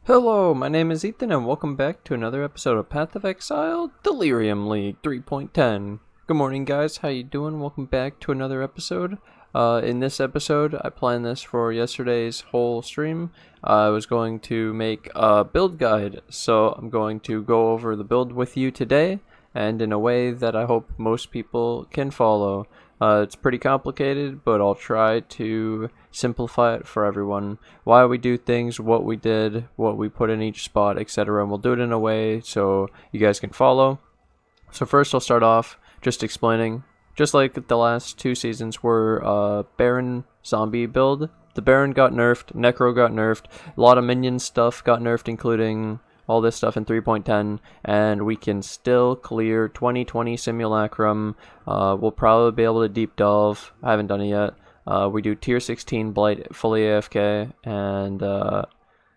Hello, my name is Ethan and welcome back to another episode of Path of Exile Delirium League 3.10. Good morning guys, how you doing? Welcome back to another episode. In this episode, I planned this for yesterday's whole stream. I was going to make a build guide, so I'm going to go over the build with you today and in a way that I hope most people can follow. It's pretty complicated, but I'll try to simplify it for everyone. Why we do things, what we did, what we put in each spot, etc. And we'll do it in a way so you guys can follow. So first I'll start off just explaining, just like the last two seasons, we're Baron zombie build. The Baron got nerfed, Necro got nerfed, a lot of minion stuff got nerfed, including all this stuff in 3.10, and we can still clear 2020 Simulacrum. We'll probably be able to deep delve. I haven't done it yet. We do tier 16 Blight fully AFK, and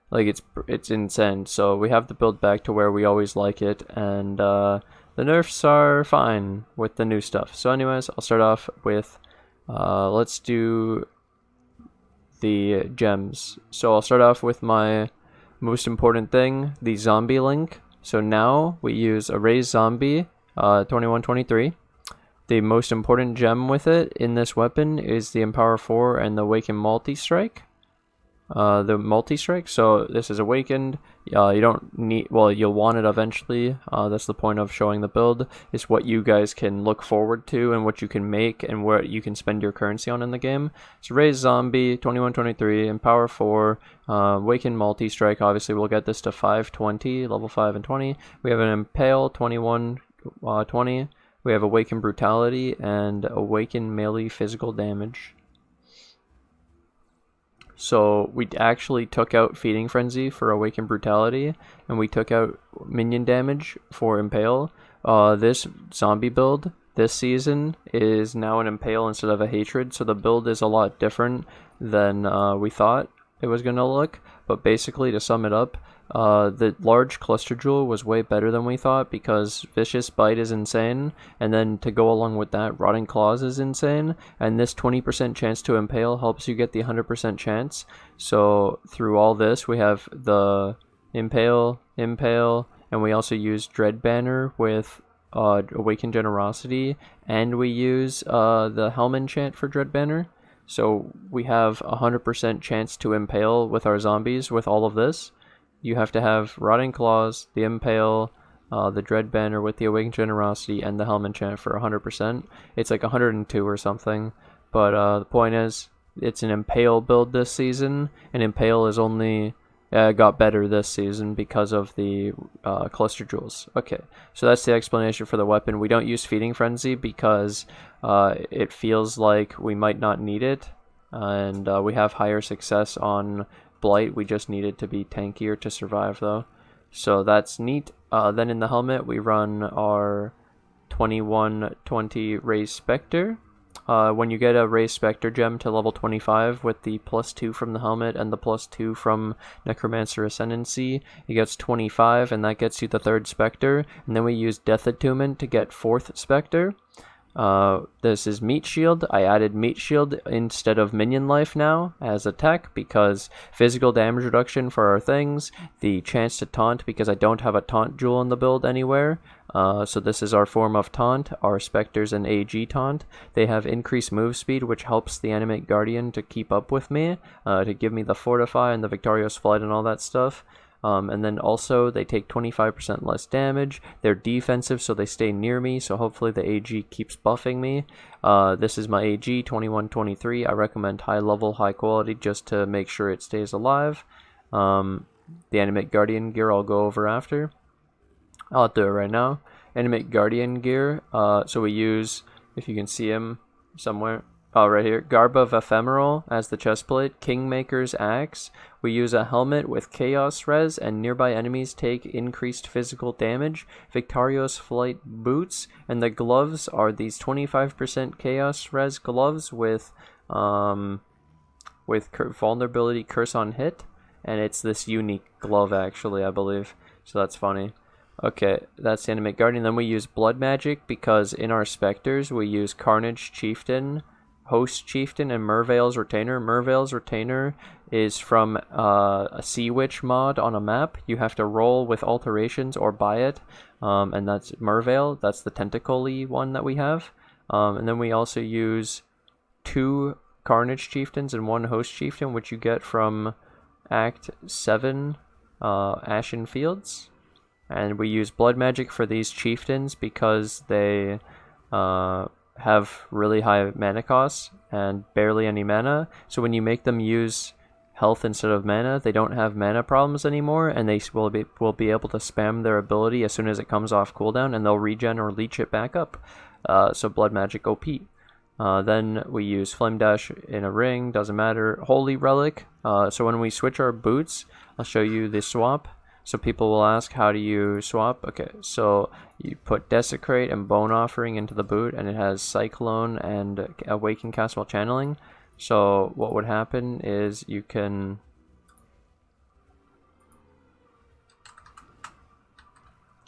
like it's insane. So we have the build back to where we always like it, and the nerfs are fine with the new stuff. So anyways, I'll start off with let's do the gems. So I'll start off with my most important thing, the zombie link. So now we use a raised zombie 2123. The most important gem with it in this weapon is the Empower 4 and the Awaken Multistrike. So this is awakened. You don't need, well, you'll want it eventually. That's the point of showing the build, is what you guys can look forward to and what you can make and what you can spend your currency on in the game. So raise zombie 2123, Empower 4, Awaken Multistrike. Obviously we'll get this to 520, level 5 and 20. We have an Impale 2120. We have Awaken Brutality and Awaken Melee Physical Damage. So we actually took out Feeding Frenzy for Awaken Brutality, and we took out minion damage for Impale. This zombie build this season is now an Impale instead of a Hatred, so the build is a lot different than we thought it was going to look. But basically, to sum it up, the large cluster jewel was way better than we thought because Vicious Bite is insane, and then to go along with that, Rotting Claws is insane, and this 20% chance to impale helps you get the 100% chance. So through all this, we have the impale, and we also use Dread Banner with Awaken Generosity, and we use the Helm enchant for Dread Banner. So we have 100% chance to impale with our zombies with all of this. You have to have Rotting Claws, the Impale, the Dread Banner with the Awakened Generosity, and the Helm enchant for 100%. It's like 102 or something. But the point is, it's an Impale build this season, and Impale is only got better this season because of the cluster jewels. Okay, so that's the explanation for the weapon. We don't use Feeding Frenzy because it feels like we might not need it, and we have higher success on Blight. We just need it to be tankier to survive though, so that's neat. Then in the helmet we run our 2120 Raised Spectre. When you get a Raised Spectre gem to level 25 with the +2 from the helmet and the +2 from Necromancer Ascendancy, it gets 25, and that gets you the 3rd Spectre. And then we use Death Attunement to get 4th Spectre. This is Meat Shield. I added Meat Shield instead of Minion Life now as a tech because physical damage reduction for our things, the chance to taunt because I don't have a taunt jewel in the build anywhere. So this is our form of taunt, our Spectres and AG taunt. They have increased move speed, which helps the Animate Guardian to keep up with me, to give me the Fortify and the Victorious Flight and all that stuff. And then also they take 25% less damage. They're defensive, so they stay near me, so hopefully the AG keeps buffing me. This is my AG 2123. I recommend high level, high quality just to make sure it stays alive. The Animate Guardian gear I'll go over after. I'll do it right now. Animate Guardian gear, so we use, if you can see him somewhere, oh, right here, Garb of Ephemeral as the chestplate, Kingmaker's Axe. We use a helmet with Chaos Res, and nearby enemies take increased physical damage. Victorious Flight boots, and the gloves are these 25% Chaos Res gloves with vulnerability curse on hit, and it's this unique glove actually, I believe. So that's funny. Okay, that's the Animate Guardian. Then we use Blood Magic because in our Spectres we use Carnage Chieftain, Host Chieftain, and Merveil's Retainer. Merveil's Retainer is from a Sea Witch mod on a map. You have to roll with alterations or buy it, and that's Merveil. That's the tentacle-y one that we have. And then we also use 2 Carnage Chieftains and 1 Host Chieftain, which you get from Act 7 Ashen Fields. And we use Blood Magic for these Chieftains because they have really high mana costs and barely any mana. So when you make them use health instead of mana, they don't have mana problems anymore, and they will be able to spam their ability as soon as it comes off cooldown, and they'll regen or leech it back up. So Blood Magic OP. Then we use Flame Dash in a ring, doesn't matter. Holy Relic. So when we switch our boots, I'll show you the swap. So people will ask, how do you swap? Okay, so you put Desecrate and Bone Offering into the boot, and it has Cyclone and Awaken Cast while channeling. So what would happen is you can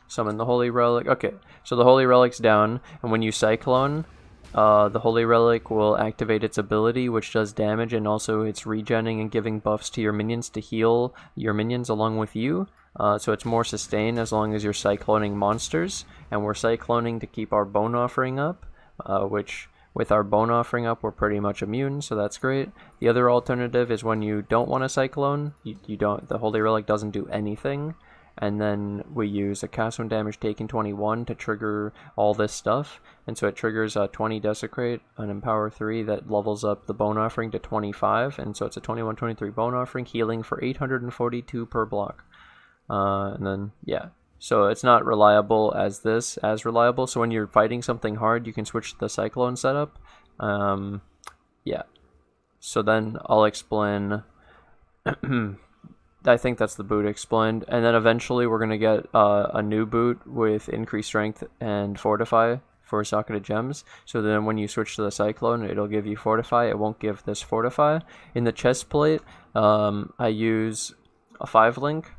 summon the Holy Relic. Okay, so the Holy Relic's down, and when you Cyclone, the Holy Relic will activate its ability, which does damage, and also it's regenning and giving buffs to your minions to heal your minions along with you. So it's more sustain as long as you're cycloning monsters, and we're cycloning to keep our Bone Offering up, which with our Bone Offering up, we're pretty much immune, so that's great. The other alternative is when you don't want to cyclone, the Holy Relic doesn't do anything, and then we use a cast when damage taken 21 to trigger all this stuff, and so it triggers a 20 Desecrate, an Empower 3 that levels up the Bone Offering to 25, and so it's a 21-23 Bone Offering, healing for 842 per block. And then, yeah. So it's not reliable as reliable. So when you're fighting something hard, you can switch to the Cyclone setup. Yeah. So then I'll explain. I think that's the boot explained. And then eventually we're going to get a new boot with increased strength and fortify for Socketed Gems. So then when you switch to the Cyclone, it'll give you fortify. It won't give this fortify. In the chest plate, I use a 5-link.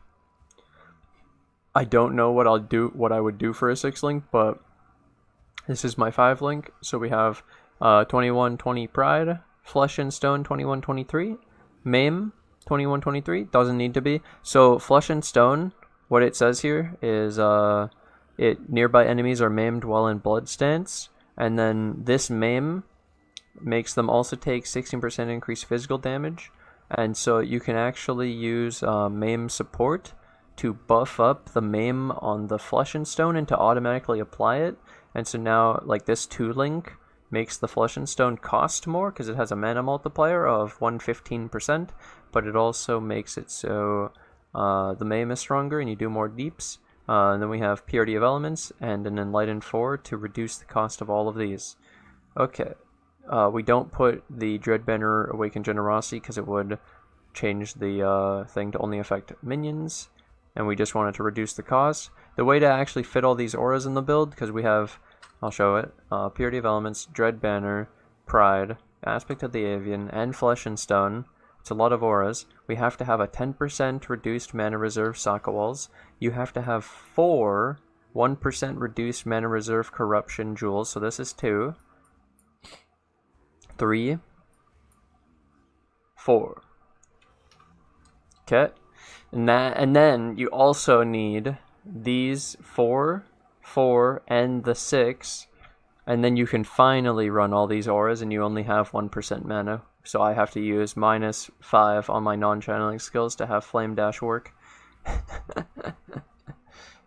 I don't know what I would do for a 6-link, but this is my 5-link. So we have 21-20 Pride, Flesh and Stone 21-23, Maim 21-23, doesn't need to be. So Flesh and Stone, what it says here is nearby enemies are maimed while in blood stance, and then this maim makes them also take 16% increased physical damage, and so you can actually use maim support to buff up the maim on the Flesh and Stone and to automatically apply it. And so now, like, this 2-link makes the Flesh and Stone cost more because it has a mana multiplier of 115%, but it also makes it so the maim is stronger and you do more deeps. And then we have Purity of Elements and an Enlightened 4 to reduce the cost of all of these. Okay, we don't put the Dread Banner Awaken Generosity because it would change the thing to only affect minions, and we just wanted to reduce the cost. The way to actually fit all these auras in the build, because we have, I'll show it, Purity of Elements, Dread Banner, Pride, Aspect of the Avian, and Flesh and Stone. It's a lot of auras. We have to have a 10% reduced mana reserve socket walls. You have to have 4 1% reduced mana reserve corruption jewels, so this is 2, 3, 4. Okay. And then you also need these 4, 4, and the 6, and then you can finally run all these auras, and you only have 1% mana. So I have to use -5 on my non-channeling skills to have Flame Dash work.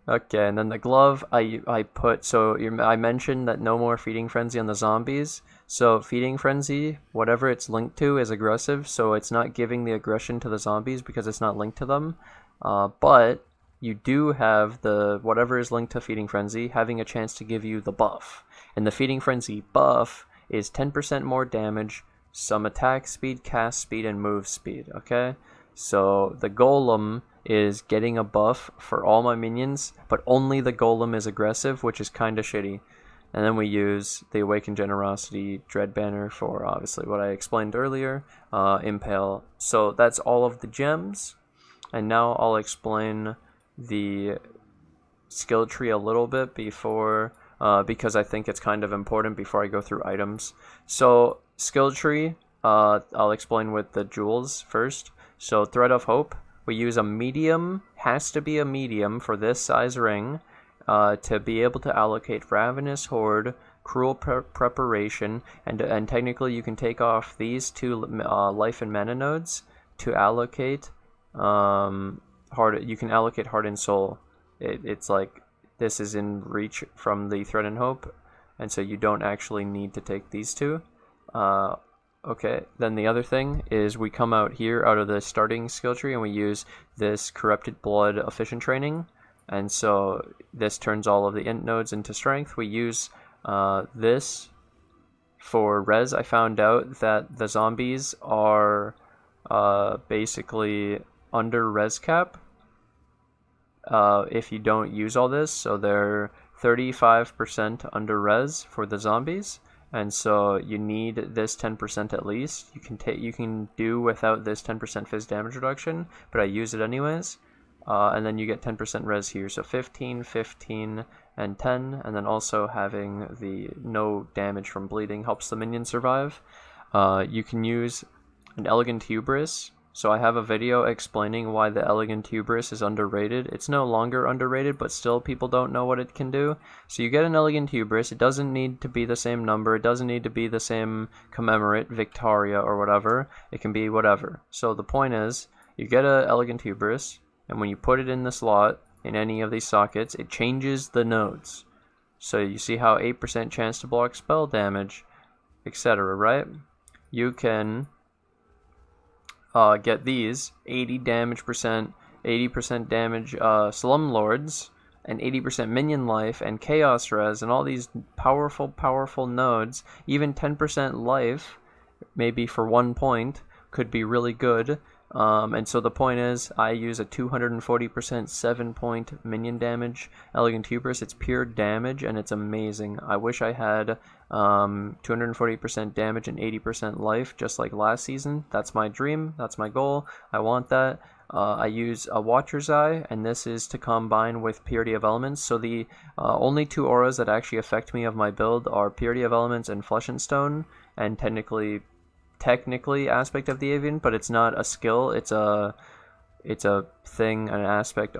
Okay, and then the glove, I put, so I mentioned that no more Feeding Frenzy on the zombies. So Feeding Frenzy, whatever it's linked to is aggressive, so it's not giving the aggression to the zombies because it's not linked to them. But you do have the, whatever is linked to Feeding Frenzy, having a chance to give you the buff. And the Feeding Frenzy buff is 10% more damage, some attack speed, cast speed, and move speed, okay? So the Golem is getting a buff for all my minions, but only the Golem is aggressive, which is kind of shitty. And then we use the Awakened Generosity Dread Banner for obviously what I explained earlier, Impale. So that's all of the gems. And now I'll explain the skill tree a little bit before, because I think it's kind of important before I go through items. So skill tree, I'll explain with the jewels first. So Thread of Hope, we use a medium, has to be a medium for this size ring, to be able to allocate Ravenous Horde, Cruel Preparation, and technically you can take off these two life and mana nodes to allocate you can allocate Heart and Soul. It's like this is in reach from the Thread and Hope, and so you don't actually need to take these two. Okay, then the other thing is we come out here out of the starting skill tree and we use this Corrupted Blood Efficient Training, and so this turns all of the int nodes into strength. We use this for res. I found out that the zombies are basically under res cap if you don't use all this, so they're 35% under res for the zombies, and so you need this 10% at least. You can do without this 10% phys damage reduction, but I use it anyways. And then you get 10% res here, so 15, 15, and 10, and then also having the no damage from bleeding helps the minion survive. You can use an Elegant Hubris. So I have a video explaining why the Elegant Hubris is underrated. It's no longer underrated, but still people don't know what it can do. So you get an Elegant Hubris. It doesn't need to be the same number. It doesn't need to be the same Commemorate, Victoria, or whatever. It can be whatever. So the point is, you get an Elegant Hubris, and when you put it in the slot, in any of these sockets, it changes the nodes. So you see how 8% chance to block spell damage, etc., right? You can get these 80% damage Slumlords, and 80% minion life, and chaos res, and all these powerful nodes. Even 10% life, maybe for 1 point, could be really good. And so the point is, I use a 240% 7-point minion damage Elegant Hubris. It's pure damage, and it's amazing. I wish I had 240% damage and 80% life, just like last season. That's my dream. That's my goal. I want that. I use a Watcher's Eye, and this is to combine with Purity of Elements. So the only two auras that actually affect me of my build are Purity of Elements and Flesh and Stone, and technically Aspect of the Avian, but it's not a skill. It's a thing, an aspect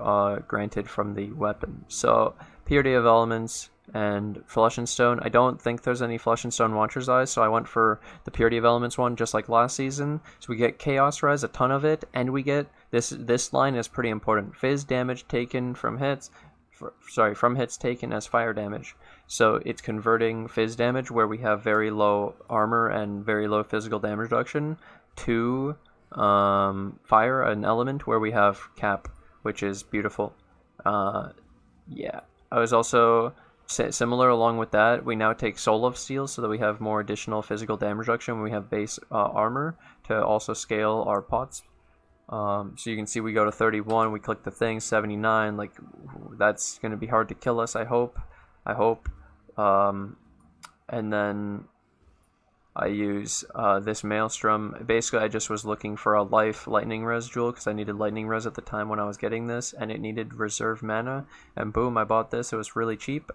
granted from the weapon. So Purity of Elements and Flesh and Stone. I don't think there's any Flesh and Stone Watcher's Eyes, so I went for the Purity of Elements one, just like last season. So we get Chaos Res, a ton of it, and we get this line is pretty important. Fizz damage taken from hits. From hits taken as fire damage. So it's converting Fizz damage, where we have very low armor and very low physical damage reduction, to fire, an element where we have cap, which is beautiful. Yeah, I was also similar along with that. We now take Soul of Steel so that we have more additional physical damage reduction when we have base armor to also scale our pots. So you can see we go to 31, we click the thing, 79, like, that's going to be hard to kill us, I hope. And then I use this Maelstrom. Basically, I just was looking for a life lightning res jewel, because I needed lightning res at the time when I was getting this, and it needed reserve mana, and boom, I bought this. It was really cheap.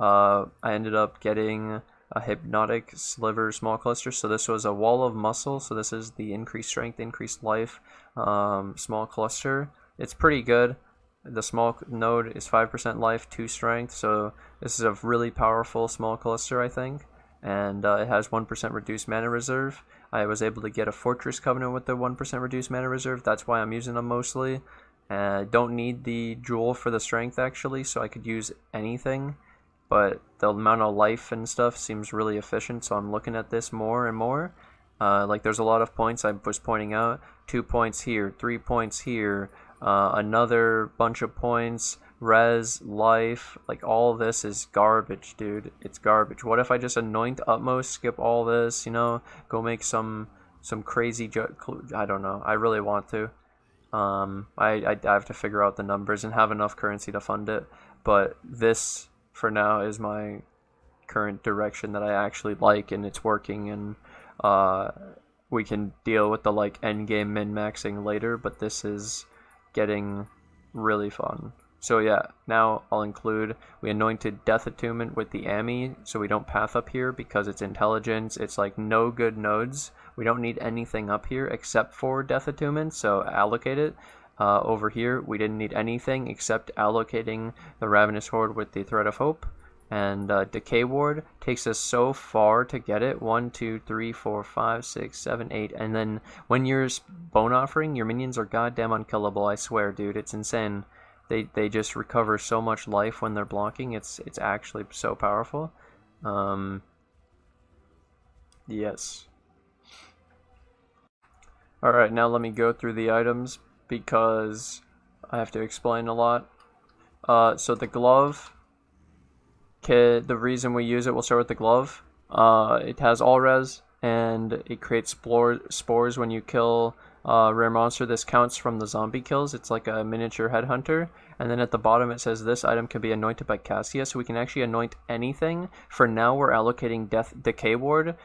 I ended up getting a Hypnotic Sliver small cluster, so this was a Wall of Muscle, so this is the increased strength, increased life small cluster. It's pretty good. The small node is 5% life, 2 strength, so this is a really powerful small cluster, I think, and it has 1% reduced mana reserve. I was able to get a Fortress Covenant with the 1% reduced mana reserve. That's why I'm using them mostly. Don't need the jewel for the strength, actually, so I could use anything, but the amount of life and stuff seems really efficient, so I'm looking at this more and more. Like, there's a lot of points I was pointing out. 2 points here, 3 points here, another bunch of points, res, life, like, all this is garbage, dude. It's garbage. What if I just anoint Utmost, skip all this, you know, go make some crazy I don't know. I really want to. I have to figure out the numbers and have enough currency to fund it, but this for now is my current direction that I actually like, and it's working, and we can deal with the like endgame min-maxing later, but this is getting really fun. So yeah, now I'll include, we anointed Death Attunement with the Ami, so we don't path up here because it's intelligence. It's like no good nodes We don't need anything up here except for Death Attunement, so allocate it. Over here, we didn't need anything except allocating the Ravenous Horde with the Thread of Hope. And Decay Ward takes us so far to get it. 1, 2, 3, 4, 5, 6, 7, 8. And then when you're Bone Offering, your minions are goddamn unkillable, I swear, dude. It's insane. They just recover so much life when they're blocking. It's actually so powerful. Yes. Alright, now let me go through the items because I have to explain a lot. So the glove, the reason we use it, we'll start with the glove. It has all res, and it creates spores when you kill a rare monster. This counts from the zombie kills. It's like a miniature headhunter. And then at the bottom it says this item can be anointed by Cassia, so we can actually anoint anything. For now we're allocating Decay Ward.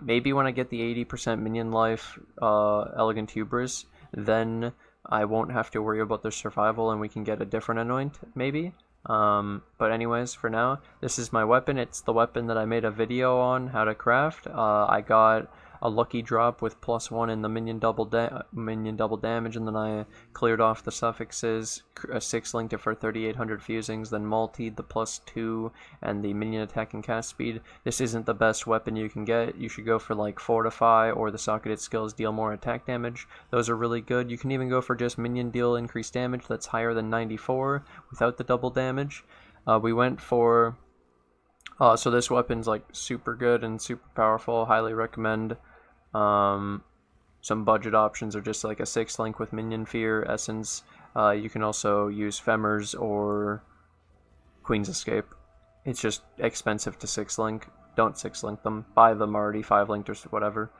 Maybe when I get the 80% minion life Elegant Hubris, then I won't have to worry about their survival and we can get a different anoint, maybe. But anyways, for now, this is my weapon. It's the weapon that I made a video on how to craft. I got a lucky drop with +1 in the minion double damage, and then I cleared off the suffixes, 6 linked it for 3800 fusings, then multied the +2 and the minion attack and cast speed. This isn't the best weapon you can get. You should go for like Fortify or the socketed skills deal more attack damage. Those are really good. You can even go for just minion deal increased damage that's higher than 94 without the double damage. We went for so this weapon's like super good and super powerful. Highly recommend. Some budget options are just like a 6 link with Minion Fear, Essence. You can also use Femmers or Queen's Escape. It's just expensive to 6 link. Don't 6 link them. Buy them already 5 linked or whatever.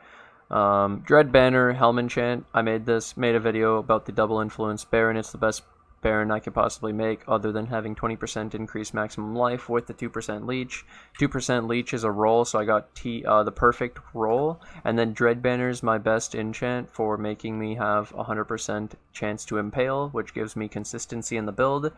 Dread Banner, Helm Enchant. I made a video about the double influence Baron. It's the best Baron I could possibly make, other than having 20% increased maximum life with the 2% leech. 2% leech is a roll, so I got the perfect roll. And then Dread Banner is my best enchant for making me have 100% chance to impale, which gives me consistency in the build.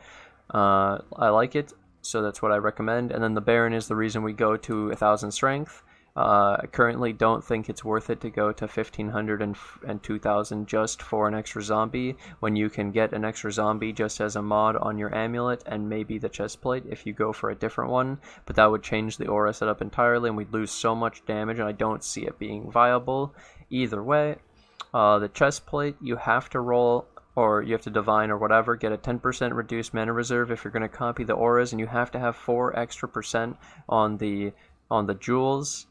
I like it, so that's what I recommend. And then the Baron is the reason we go to 1000 strength. I currently don't think it's worth it to go to 1500 and 2000 just for an extra zombie, when you can get an extra zombie just as a mod on your amulet and maybe the chestplate if you go for a different one. But that would change the aura setup entirely and we'd lose so much damage, and I don't see it being viable either way. The chestplate, you have to roll, or you have to divine or whatever, get a 10% reduced mana reserve if you're going to copy the auras, and you have to have 4 extra % on the jewels.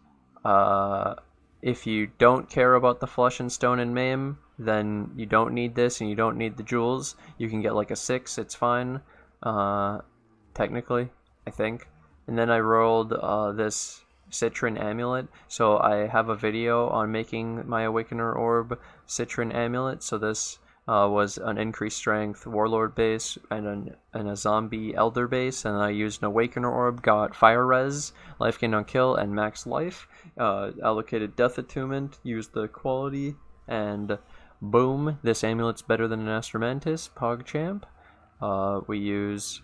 If you don't care about the Flesh and Stone and Maim, then you don't need this and you don't need the jewels. You can get like a 6, it's fine, technically, I think. And then I rolled this Citron Amulet, so I have a video on making my Awakener Orb Citron Amulet. So this was an increased strength Warlord base and a zombie Elder base, and I used an Awakener Orb, got Fire Res, Life Gain on Kill, and Max Life. Allocated Death Attunement, used the quality, and boom, this amulet's better than an Astromantis, PogChamp. We use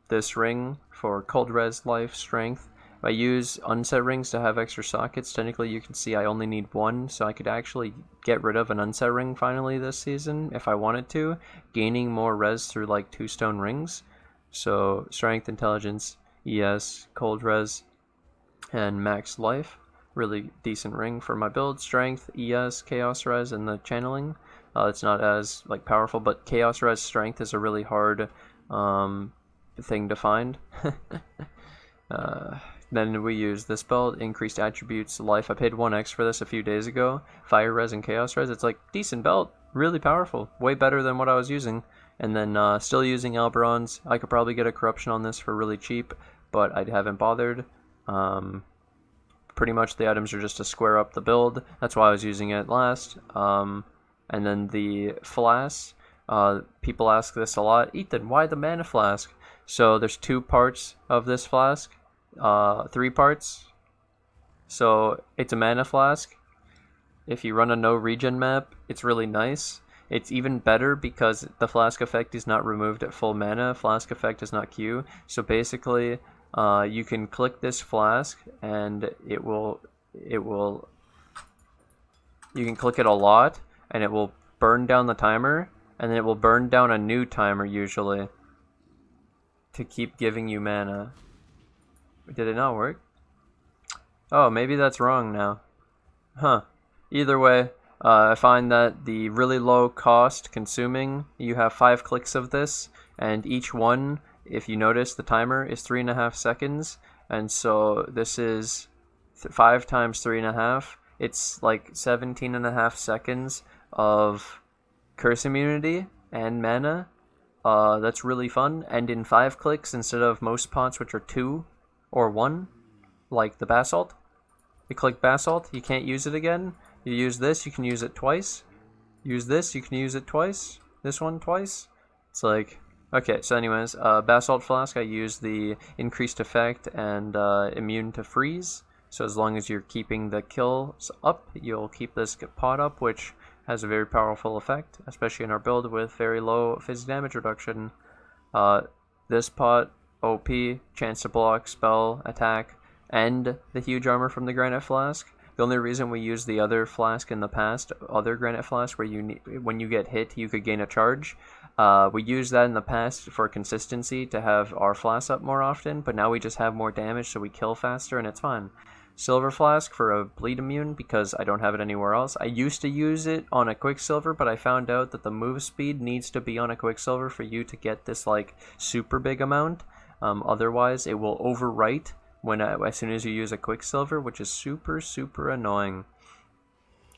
this ring for Cold Res, Life, Strength. I use unset rings to have extra sockets. Technically, you can see I only need 1, so I could actually get rid of an unset ring finally this season if I wanted to, gaining more res through like 2 stone rings. So Strength, Intelligence, ES, Cold Res, and Max Life. Really decent ring for my build. Strength, ES, Chaos Res, and the Channeling. It's not as like powerful, but Chaos Res Strength is a really hard thing to find. Then we use this belt, Increased Attributes, Life. I paid 1x for this a few days ago. Fire Res and Chaos Res. It's like decent belt, really powerful, way better than what I was using. And then still using Alberons. I could probably get a corruption on this for really cheap, but I haven't bothered. Pretty much the items are just to square up the build. That's why I was using it last. And then the flask. People ask this a lot. Ethan, why the mana flask? So there's 2 parts of this flask. 3 parts. So it's a mana flask. If you run a no regen map, it's really nice. It's even better because the flask effect is not removed at full mana. Flask effect is not Q. So basically, you can click this flask and it will you can click it a lot, and it will burn down the timer, and then it will burn down a new timer usually to keep giving you mana. Did it not work? Oh, maybe that's wrong now. Huh. Either way, I find that the really low cost consuming, you have 5 clicks of this, and each one, if you notice, the timer is 3.5 seconds, and so this is 5 times 3.5. It's like 17.5 seconds of curse immunity and mana. That's really fun, and in 5 clicks instead of most pots, which are 2 or 1, like the Basalt. You click Basalt, you can't use it again. You use this, you can use it twice. Use this, you can use it twice. This one twice. It's like, okay, so anyways, Basalt Flask, I use the increased effect and immune to freeze. So as long as you're keeping the kills up, you'll keep this pot up, which has a very powerful effect, especially in our build with very low phys damage reduction. This pot, OP, chance to block, spell, attack, and the huge armor from the Granite Flask. The only reason we used the other flask in the past, other Granite Flask, where when you get hit, you could gain a charge. We used that in the past for consistency to have our flasks up more often, but now we just have more damage, so we kill faster, and it's fine. Silver Flask for a bleed immune, because I don't have it anywhere else. I used to use it on a Quicksilver, but I found out that the move speed needs to be on a Quicksilver for you to get this like super big amount. Otherwise, it will overwrite as soon as you use a Quicksilver, which is super annoying.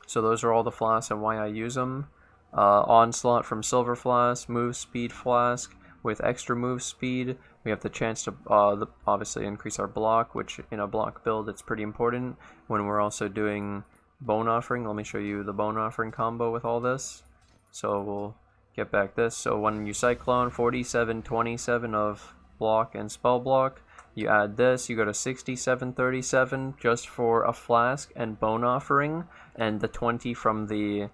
So those are all the flasks and why I use them. Onslaught from Silver Flask, move speed flask with extra move speed. We have the chance to obviously increase our block, which in a block build it's pretty important when we're also doing Bone Offering. Let me show you the Bone Offering combo with all this. So we'll get back this. So when you Cyclone, 47-27 of block and spell block. You add this, you go to 67-37 just for a flask and Bone Offering, and the 20 from the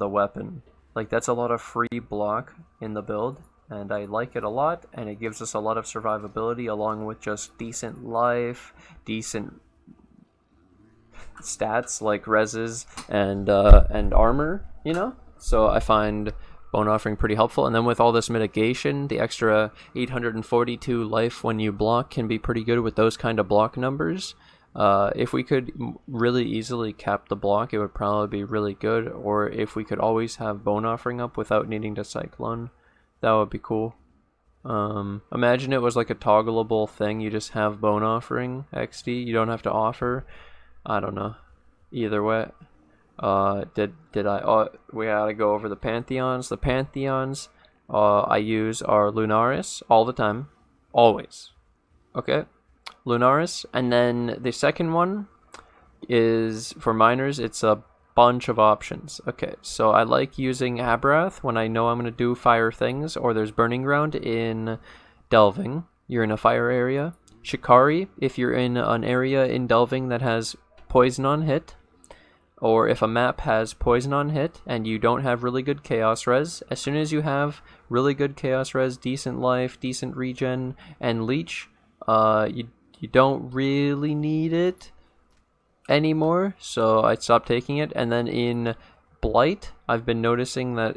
weapon. Like, that's a lot of free block in the build, and I like it a lot, and it gives us a lot of survivability along with just decent life, decent stats like reses and armor, you know? So I find Bone Offering pretty helpful, and then with all this mitigation, the extra 842 life when you block can be pretty good with those kind of block numbers. If we could really easily cap the block, it would probably be really good, or if we could always have Bone Offering up without needing to Cyclone, that would be cool. Imagine it was like a toggleable thing, you just have Bone Offering XD, you don't have to offer. I don't know. Either way. We gotta go over the Pantheons. The Pantheons I use are Lunaris all the time. Always. Okay? Lunaris. And then the second one is, for miners, it's a bunch of options. Okay, so I like using Abberath when I know I'm gonna do fire things, or there's Burning Ground in Delving. You're in a fire area. Shakari, if you're in an area in Delving that has poison on hit. Or if a map has poison on hit and you don't have really good chaos res, as soon as you have really good chaos res, decent life, decent regen, and leech, you don't really need it anymore, so I stopped taking it. And then in Blight, I've been noticing that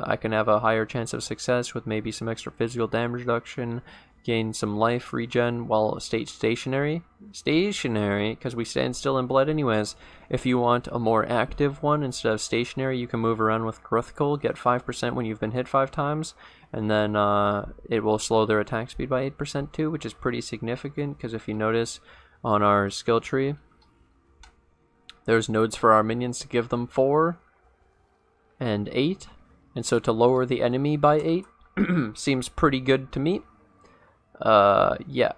I can have a higher chance of success with maybe some extra physical damage reduction, gain some life regen while stationary, because we stand still in Blight anyways. If you want a more active one instead of stationary, you can move around with Gruthkul, get 5% when you've been hit 5 times, and then it will slow their attack speed by 8% too, which is pretty significant, because if you notice on our skill tree, there's nodes for our minions to give them 4 and 8, and so to lower the enemy by 8 seems pretty good to me. Yeah,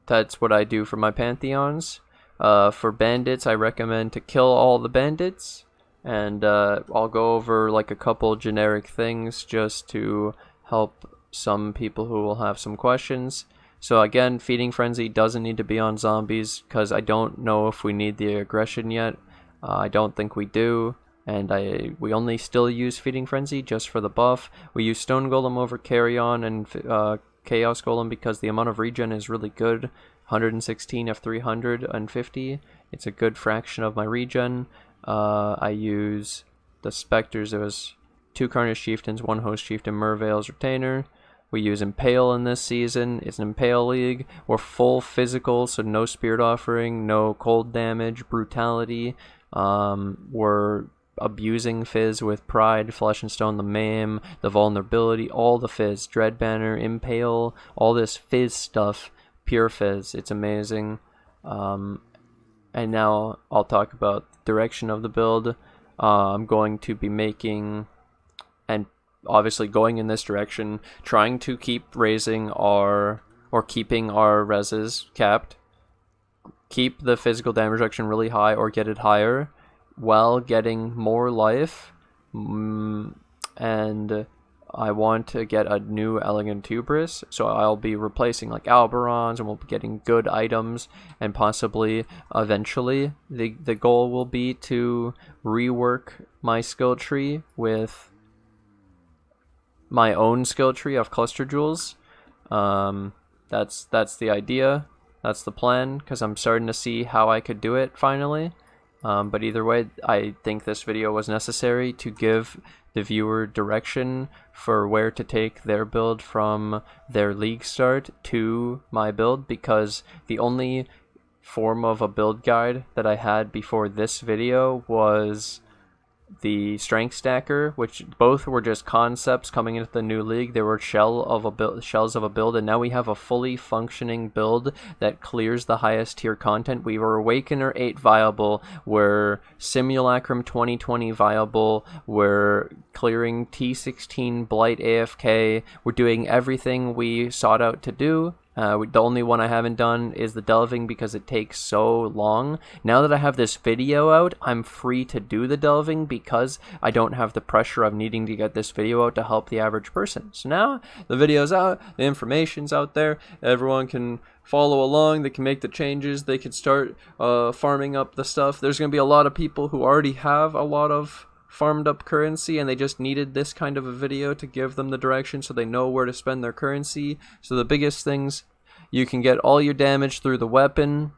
that's what I do for my Pantheons. For Bandits, I recommend to kill all the Bandits, and I'll go over like a couple generic things just to help some people who will have some questions. So again, Feeding Frenzy doesn't need to be on zombies, because I don't know if we need the aggression yet. I don't think we do, and we only still use Feeding Frenzy just for the buff. We use Stone Golem over Carrion and Chaos Golem because the amount of regen is really good. 116 of 350. It's a good fraction of my regen. I use the Spectres. There was 2 Carnage Chieftains, 1 Host Chieftain, Merveil's Retainer. We use Impale in this season. It's an Impale League. We're full physical, so no Spirit Offering, no cold damage, Brutality. We're abusing Fizz with Pride, Flesh and Stone, the Maim, the Vulnerability, all the Fizz. Dread Banner, Impale, all this Fizz stuff. Pure Fizz. It's amazing. And now I'll talk about the direction of the build. I'm going to be making, and obviously going in this direction, trying to keep raising our, or keeping our reses capped, keep the physical damage reduction really high or get it higher while getting more life, and I want to get a new Elegant Hubris, so I'll be replacing like Alberons, and we'll be getting good items, and possibly eventually the goal will be to rework my skill tree with my own skill tree of cluster jewels. That's the idea. That's the plan, because I'm starting to see how I could do it finally. But either way, I think this video was necessary to give the viewer direction for where to take their build from their league start to my build, because the only form of a build guide that I had before this video was the Strength Stacker, which both were just concepts coming into the new league. They were shells of a build, and now we have a fully functioning build that clears the highest tier content. We were Awakener 8 viable, we're Simulacrum 2020 viable, we're clearing T16 Blight AFK, we're doing everything we sought out to do. The only one I haven't done is the delving, because it takes so long. Now that I have this video out, I'm free to do the delving because I don't have the pressure of needing to get this video out to help the average person. So now the video's out, the information's out there, everyone can follow along, they can make the changes, they can start farming up the stuff. There's going to be a lot of people who already have a lot of farmed up currency, and they just needed this kind of a video to give them the direction so they know where to spend their currency. So the biggest things, you can get all your damage through the weapon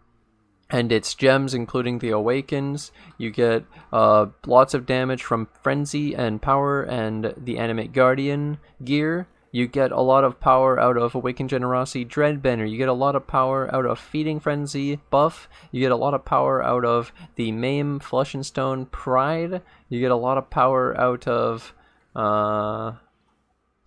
and its gems, including the Awakens. You get lots of damage from Frenzy and Power and the Animate Guardian gear. You get a lot of power out of Awakened Generosity Dread Banner. You get a lot of power out of Feeding Frenzy buff. You get a lot of power out of the Maim Flesh and Stone Pride. You get a lot of power out of the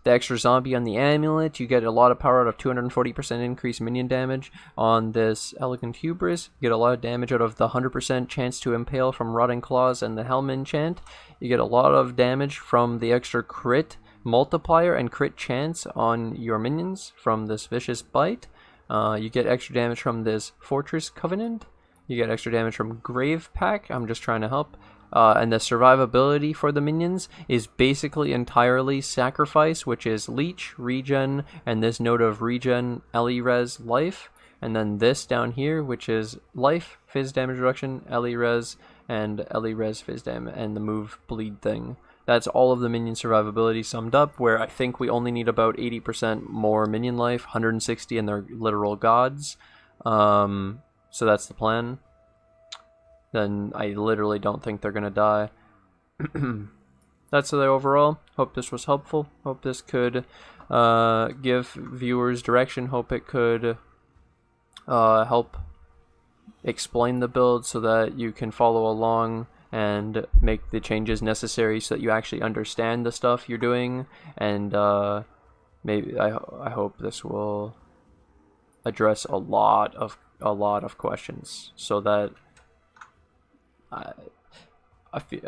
extra zombie on the amulet. You get a lot of power out of 240% increased minion damage on this Elegant Hubris. You get a lot of damage out of the 100% chance to impale from Rotting Claws and the Helm enchant. You get a lot of damage from the extra crit multiplier and crit chance on your minions from this Vicious Bite. You get extra damage from this Fortress Covenant. You get extra damage from Grave Pack. I'm just trying to help. And the survivability for the minions is basically entirely Sacrifice, which is Leech, Regen, and this node of Regen, Res, Life. And then this down here, which is Life, Fizz damage reduction, Res, and Res Fizz damage, and the move Bleed thing. That's all of the minion survivability summed up, where I think we only need about 80% more minion life, 160 and they're literal gods. So that's the plan. Then I literally don't think they're gonna die. That's the overall. Hope this was helpful. Hope this could give viewers direction. Hope it could help explain the build so that you can follow along and make the changes necessary so that you actually understand the stuff you're doing. And maybe I hope this will address a lot of questions so that I feel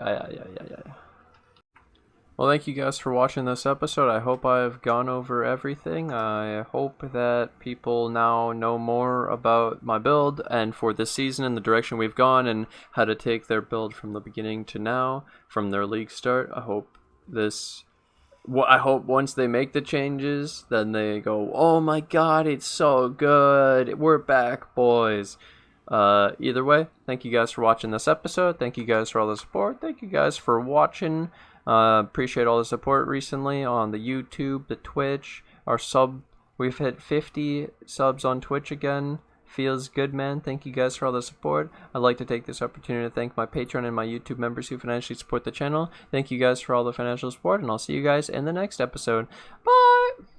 Well, thank you guys for watching this episode. I hope I've gone over everything. I hope that people now know more about my build and for this season and the direction we've gone and how to take their build from the beginning to now, from their league start. I hope once they make the changes, then they go, oh my god, it's so good. We're back, boys. Either way, thank you guys for watching this episode. Thank you guys for all the support. Thank you guys for watching. Appreciate all the support recently on the YouTube, the Twitch, our sub. We've hit 50 subs on Twitch again, feels good, man. Thank you guys for all the support. I'd like to take this opportunity to thank my Patreon and my YouTube members who financially support the channel. Thank you guys for all the financial support, and I'll see you guys in the next episode. Bye!